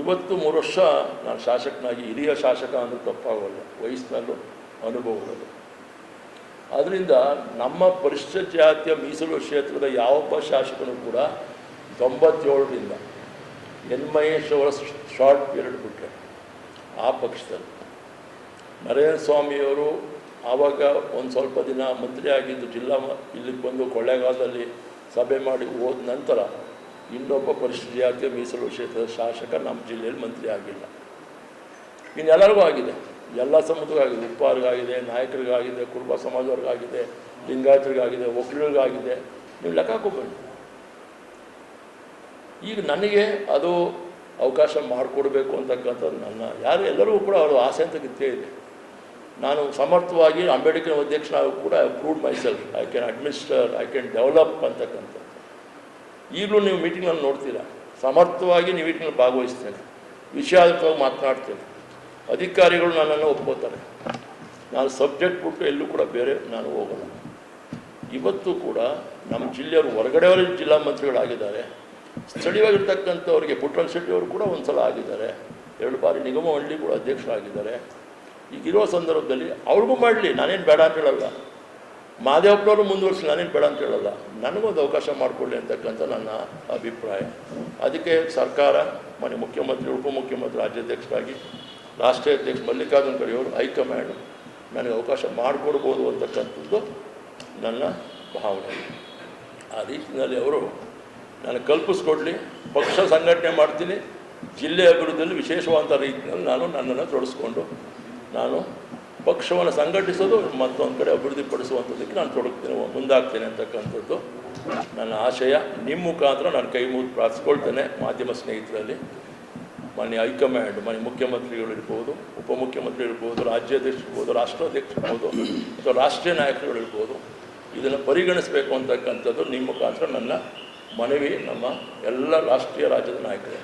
ಇವತ್ತು 3 ವರ್ಷ ನಾನು ಶಾಸಕನಾಗಿ, ಹಿರಿಯ ಶಾಸಕ ಅಂದರೆ ತಪ್ಪಾಗಲ್ಲ, ವಯಸ್ಸಿನಲ್ಲೂ ಅನುಭವಗಳು. ಆದ್ದರಿಂದ ನಮ್ಮ ಪರಿಶಿಷ್ಟ ಜಾತಿಯ ಮೀಸಲು ಕ್ಷೇತ್ರದ ಯಾವೊಬ್ಬ ಶಾಸಕನೂ ಕೂಡ 97ರಿಂದ ಎನ್ ಮಹೇಶ್ ಅವರ ಶಾರ್ಟ್ ಪೀರಿಯಡ್ ಬಿಟ್ಟರೆ ಆ ಪಕ್ಷದಲ್ಲಿ ನರೇಂದ್ರ ಸ್ವಾಮಿಯವರು ಆವಾಗ ಒಂದು ಸ್ವಲ್ಪ ದಿನ ಮಂತ್ರಿ ಆಗಿದ್ದು, ಇಲ್ಲಿಗೆ ಬಂದು ಕೊಳ್ಳೇಗಾಲದಲ್ಲಿ ಸಭೆ ಮಾಡಿ ಹೋದ ನಂತರ ಇನ್ನೊಬ್ಬ ಪರಿಶಿಷ್ಟ ಜಾತಿಯ ಮೀಸಲು ಕ್ಷೇತ್ರದ ಶಾಸಕ ನಮ್ಮ ಜಿಲ್ಲೆಯಲ್ಲಿ ಮಂತ್ರಿ ಆಗಿಲ್ಲ. ಇನ್ನೆಲ್ಲರಿಗೂ ಆಗಿದೆ, ಎಲ್ಲ ಸಮುದಾಯಗಳಿಗಿದೆ, ಉಪ್ಪಾರಿಗಾಗಿದೆ, ನಾಯಕರಿಗಾಗಿದೆ, ಕುರುಬ ಸಮಾಜವ್ರಿಗಾಗಿದೆ, ಲಿಂಗಾಯತರಿಗಾಗಿದೆ, ಒಕ್ಕಲಿಗರಿಗಾಗಿದೆ. ನೀವು ಲೆಕ್ಕ ಹಾಕೋಬನ್ನಿ. ಈಗ ನನಗೆ ಅದು ಅವಕಾಶ ಮಾಡಿಕೊಡ್ಬೇಕು ಅಂತಕ್ಕಂಥದ್ದು ಎಲ್ಲರೂ ಕೂಡ ಅವರು ಆಸೆ ಅಂತ ಇದ್ದೇ ಇದೆ. ನಾನು ಸಮರ್ಥವಾಗಿ ಅಂಬೇಡ್ಕರ್ ಅಧ್ಯಕ್ಷನಾಗೂ ಕೂಡ I proved my self, I can administer, I can develop ಅಂತಕ್ಕಂಥದ್ದು. ಈಗಲೂ ನೀವು ಮೀಟಿಂಗ್ನಲ್ಲಿ ನೋಡ್ತೀರಾ, ಸಮರ್ಥವಾಗಿ ನೀವು ಮೀಟಿಂಗಲ್ಲಿ ಭಾಗವಹಿಸ್ತೇನೆ, ವಿಷಯಾತ್ಮಕವಾಗಿ ಮಾತನಾಡ್ತೇನೆ, ಅಧಿಕಾರಿಗಳು ನನ್ನನ್ನು ಒಪ್ಕೋತಾರೆ. ನಾನು ಸಬ್ಜೆಕ್ಟ್ ಬಿಟ್ಟು ಎಲ್ಲೂ ಕೂಡ ಬೇರೆ ನಾನು ಹೋಗಲ್ಲ. ಇವತ್ತು ಕೂಡ ನಮ್ಮ ಜಿಲ್ಲೆಯವರು ಹೊರಗಡೆಯವರ ಜಿಲ್ಲಾ ಮಂತ್ರಿಗಳಾಗಿದ್ದಾರೆ, ಸ್ಥಳೀಯವಾಗಿರ್ತಕ್ಕಂಥವ್ರಿಗೆ ಪುಟ್ಟರಂಗ ಶೆಟ್ಟಿಯವರು ಕೂಡ ಒಂದು ಸಲ ಆಗಿದ್ದಾರೆ, 2 ಬಾರಿ ನಿಗಮ ಮಂಡಳಿ ಕೂಡ ಅಧ್ಯಕ್ಷರಾಗಿದ್ದಾರೆ. ಈಗಿರೋ ಸಂದರ್ಭದಲ್ಲಿ ಅವ್ರಿಗೂ ಮಾಡಲಿ, ನಾನೇನು ಬೇಡ ಅಂತ ಹೇಳಲ್ಲ. ಮಾದೇವಪ್ಪನವರು ಮುಂದುವರಿಸಲಿ, ನಾನೇನು ಬೇಡ ಅಂತ ಹೇಳಲ್ಲ. ನನಗೊಂದು ಅವಕಾಶ ಮಾಡಿಕೊಳ್ಳಿ ಅಂತಕ್ಕಂಥ ನನ್ನ ಅಭಿಪ್ರಾಯ. ಅದಕ್ಕೆ ಸರ್ಕಾರ, ಮನೆ ಮುಖ್ಯಮಂತ್ರಿ, ಉಪಮುಖ್ಯಮಂತ್ರಿ, ರಾಜ್ಯಾಧ್ಯಕ್ಷರಾಗಿ ರಾಷ್ಟ್ರೀಯ ಅಧ್ಯಕ್ಷ ಮಲ್ಲಿಕಾರ್ಜುನ ಖರ್ಗೆಯವರು ಹೈಕಮಾಂಡ್ ನನಗೆ ಅವಕಾಶ ಮಾಡಿಕೊಡ್ಬೋದು ಅಂತಕ್ಕಂಥದ್ದು ನನ್ನ ಭಾವನೆ. ಆ ರೀತಿಯಲ್ಲಿ ಅವರು ನನಗೆ ಕಲ್ಪಿಸ್ಕೊಡ್ಲಿ, ಪಕ್ಷ ಸಂಘಟನೆ ಮಾಡ್ತೀನಿ, ಜಿಲ್ಲೆ ಅಭಿವೃದ್ಧಿಯಲ್ಲಿ ವಿಶೇಷವಾದ ರೀತಿಯಲ್ಲಿ ನನ್ನನ್ನು ತೊಡಗಿಸ್ಕೊಂಡು ನಾನು ಪಕ್ಷವನ್ನು ಸಂಘಟಿಸೋದು, ಮತ್ತೊಂದು ಕಡೆ ಅಭಿವೃದ್ಧಿಪಡಿಸುವಂಥದ್ದಕ್ಕೆ ನಾನು ತೊಡಗ್ತೇನೆ, ಮುಂದಾಗ್ತೇನೆ ಅಂತಕ್ಕಂಥದ್ದು ನನ್ನ ಆಶಯ. ನಿಮ್ಮ ಮುಖಾಂತರ ನಾನು ಕೈ ಮುಗಿದು ಪ್ರಾರ್ಥಿಸ್ಕೊಳ್ತೇನೆ. ಮಾಧ್ಯಮ ಸ್ನೇಹಿತರಲ್ಲಿ ಮಾನ್ಯ ಹೈಕಮಾಂಡ್, ಮಾನ್ಯ ಮುಖ್ಯಮಂತ್ರಿಗಳಿರ್ಬೋದು, ಉಪಮುಖ್ಯಮಂತ್ರಿಗಳಿರ್ಬೋದು, ರಾಜ್ಯಾಧ್ಯಕ್ಷರಿರ್ಬೋದು, ರಾಷ್ಟ್ರಾಧ್ಯಕ್ಷರಿರ್ಬೋದು, ಅಥವಾ ರಾಷ್ಟ್ರೀಯ ನಾಯಕರುಗಳಿರ್ಬೋದು, ಇದನ್ನು ಪರಿಗಣಿಸಬೇಕು ಅಂತಕ್ಕಂಥದ್ದು ನಿಮ್ಮ ಮುಖಾಂತರ ನನ್ನ ಮನವಿ ನಮ್ಮ ಎಲ್ಲ ರಾಷ್ಟ್ರೀಯ ರಾಜ್ಯದ ನಾಯಕರೇ.